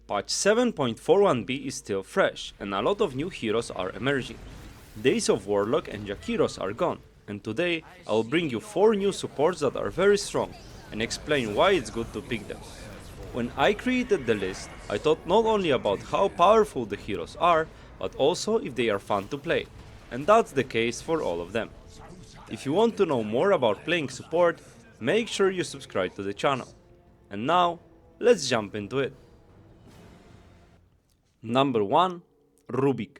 Patch 7.41b is still fresh, and a lot of new heroes are emerging. Days of Warlock and Jakiros are gone, and today I will bring you 4 new supports that are very strong, and explain why it's good to pick them. When I created the list, I thought not only about how powerful the heroes are, but also if they are fun to play, and that's the case for all of them. If you want to know more about playing support, make sure you subscribe to the channel. And now, let's jump into it. Number 1. Rubick.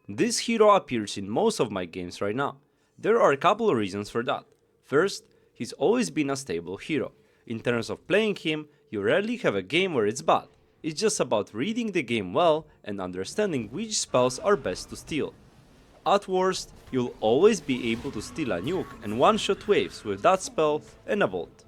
This hero appears in most of my games right now. There are a couple of reasons for that. First, he's always been a stable hero. In terms of playing him, you rarely have a game where it's bad. It's just about reading the game well and understanding which spells are best to steal. At worst, you'll always be able to steal a nuke and one-shot waves with that spell and a bolt.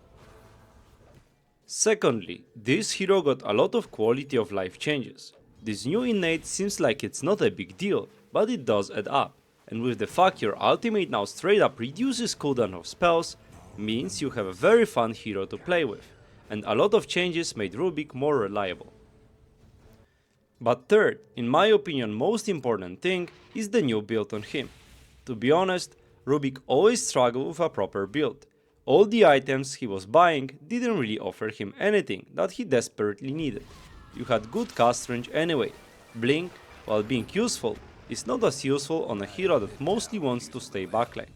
Secondly, this hero got a lot of quality of life changes. This new innate seems like it's not a big deal, but it does add up, and with the fact your ultimate now straight up reduces cooldown of spells, means you have a very fun hero to play with, and a lot of changes made Rubick more reliable. But third, in my opinion most important thing, is the new build on him. To be honest, Rubick always struggled with a proper build. All the items he was buying didn't really offer him anything that he desperately needed. You had good cast range anyway. Blink, while being useful, is not as useful on a hero that mostly wants to stay backline.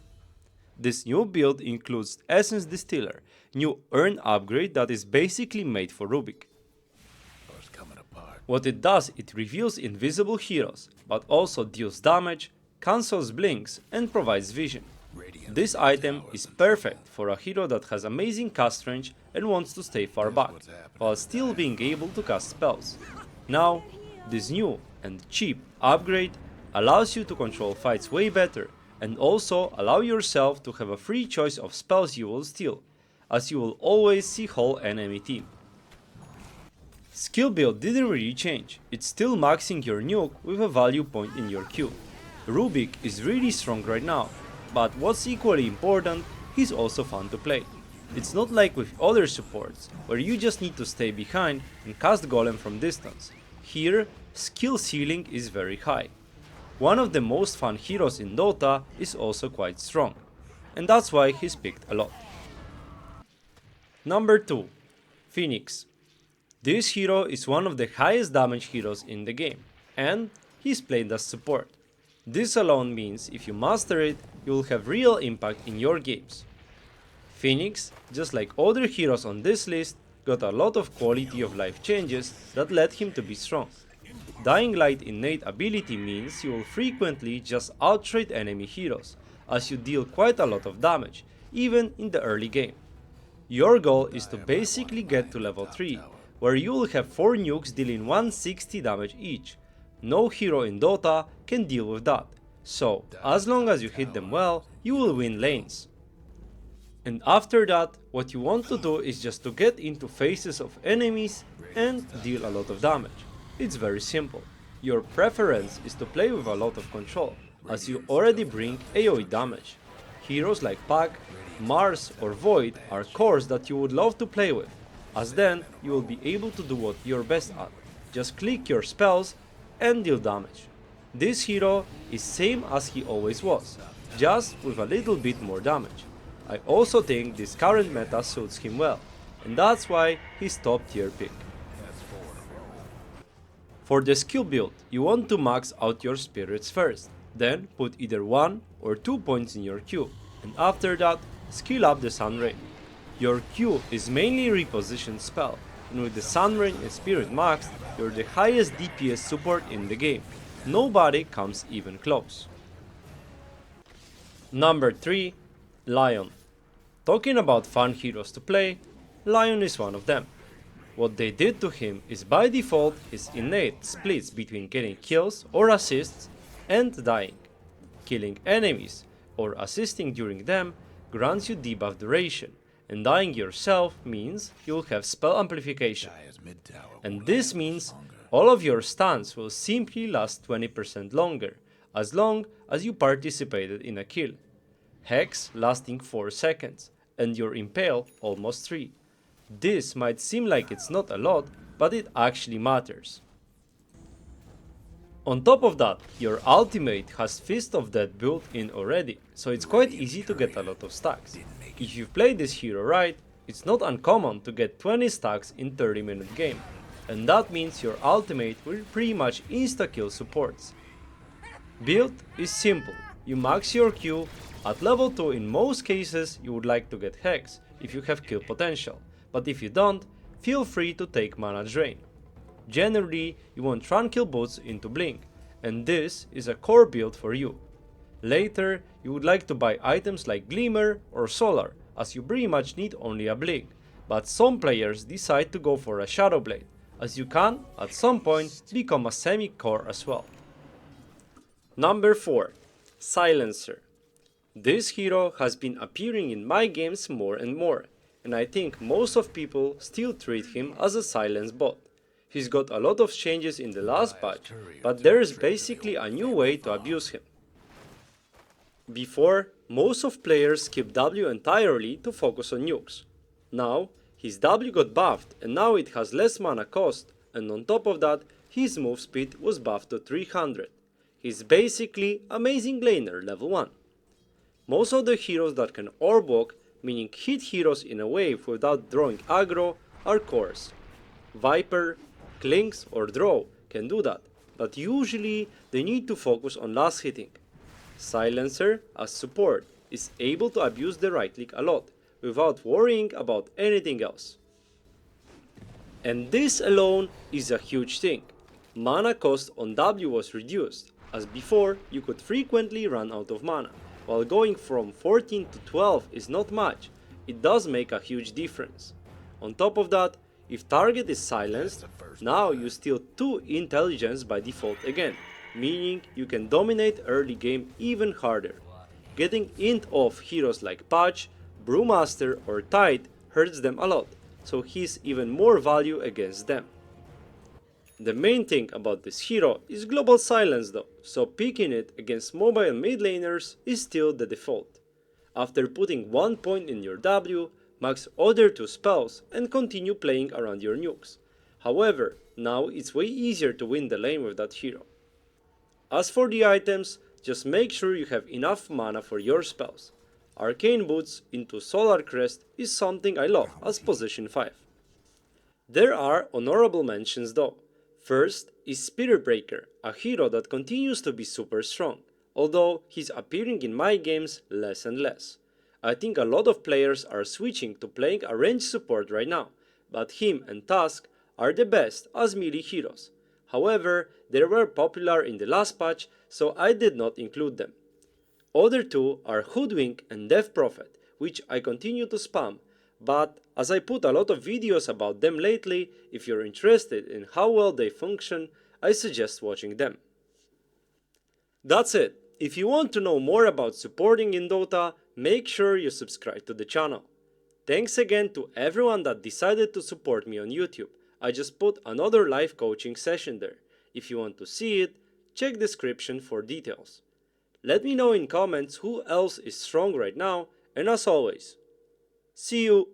This new build includes Essence Distiller, new earn upgrade that is basically made for Rubick. What it does, it reveals invisible heroes, but also deals damage, cancels blinks, and provides vision. This item is perfect for a hero that has amazing cast range and wants to stay far back, while still being able to cast spells. Now, this new and cheap upgrade allows you to control fights way better, and also allow yourself to have a free choice of spells you will steal, as you will always see whole enemy team. Skill build didn't really change, it's still maxing your nuke with a value point in your Q. Rubick is really strong right now, but what's equally important, he's also fun to play. It's not like with other supports, where you just need to stay behind and cast golem from distance. Here, skill ceiling is very high. One of the most fun heroes in Dota is also quite strong, and that's why he's picked a lot. Number 2. Phoenix. This hero is one of the highest damage heroes in the game, and he's played as support. This alone means if you master it, you will have real impact in your games. Phoenix, just like other heroes on this list, got a lot of quality of life changes that led him to be strong. Dying Light innate ability means you will frequently just outtrade enemy heroes, as you deal quite a lot of damage, even in the early game. Your goal is to basically get to level 3, where you will have 4 nukes dealing 160 damage each. No hero in Dota can deal with that, so as long as you hit them well, you will win lanes. And after that, what you want to do is just to get into faces of enemies and deal a lot of damage. It's very simple. Your preference is to play with a lot of control, as you already bring AoE damage. Heroes like Pac, Mars or Void are cores that you would love to play with, as then you will be able to do what you're best at. Just click your spells and deal damage. This hero is same as he always was, just with a little bit more damage. I also think this current meta suits him well, and that's why he's top tier pick. For the skill build, you want to max out your spirits first, then put either 1 or 2 points in your Q, and after that, skill up the Sun Ray. Your Q is mainly repositioned spell, and with the Sun Ray and Spirit maxed, you're the highest DPS support in the game. Nobody comes even close. Number 3. Lion. Talking about fun heroes to play, Lion is one of them. What they did to him is by default his innate splits between getting kills or assists and dying. Killing enemies or assisting during them grants you debuff duration, and dying yourself means you'll have spell amplification. And this means all of your stuns will simply last 20% longer, as long as you participated in a kill. Hex lasting 4 seconds, and your Impale almost 3. This might seem like it's not a lot, but it actually matters. On top of that, your ultimate has Fist of Death built in already, so it's quite easy to get a lot of stacks. If you play this hero right, it's not uncommon to get 20 stacks in 30-minute game, and that means your ultimate will pretty much insta-kill supports. Build is simple, you max your Q, at level 2 in most cases you would like to get Hex if you have kill potential, but if you don't, feel free to take mana drain. Generally, you want run kill boots into Blink, and this is a core build for you. Later, you would like to buy items like Glimmer or Solar, as you pretty much need only a Blink, but some players decide to go for a Shadow Blade, as you can, at some point, become a semi-core as well. Number 4. Silencer. This hero has been appearing in my games more and more, and I think most of people still treat him as a silence bot. He's got a lot of changes in the last patch, but there is basically a new way to abuse him. Before, most of players skipped W entirely to focus on nukes. Now, his W got buffed and now it has less mana cost, and on top of that, his move speed was buffed to 300. He's basically amazing laner level 1. Most of the heroes that can orb walk, meaning hit heroes in a wave without drawing aggro, are cores. Viper, Clinks or Draw can do that, but usually they need to focus on last hitting. Silencer, as support, is able to abuse the right click a lot, without worrying about anything else. And this alone is a huge thing. Mana cost on W was reduced, as before you could frequently run out of mana. While going from 14 to 12 is not much, it does make a huge difference. On top of that, if target is silenced, now you steal 2 intelligence by default again, meaning you can dominate early game even harder. Getting int off heroes like Patch, Brewmaster or Tide hurts them a lot, so he's even more value against them. The main thing about this hero is global silence though, so picking it against mobile mid laners is still the default. After putting 1 point in your W, max other 2 spells and continue playing around your nukes. However, now it's way easier to win the lane with that hero. As for the items, just make sure you have enough mana for your spells. Arcane Boots into Solar Crest is something I love as position 5. There are honorable mentions though. First is Spirit Breaker, a hero that continues to be super strong, although he's appearing in my games less and less. I think a lot of players are switching to playing a ranged support right now, but him and Tusk are the best as melee heroes. However, they were popular in the last patch, so I did not include them. Other two are Hoodwink and Death Prophet, which I continue to spam, but as I put a lot of videos about them lately, if you're interested in how well they function, I suggest watching them. That's it. If you want to know more about supporting in Dota, make sure you subscribe to the channel. Thanks again to everyone that decided to support me on YouTube. I just put another live coaching session there. If you want to see it, check description for details. Let me know in comments who else is strong right now, and as always, see you!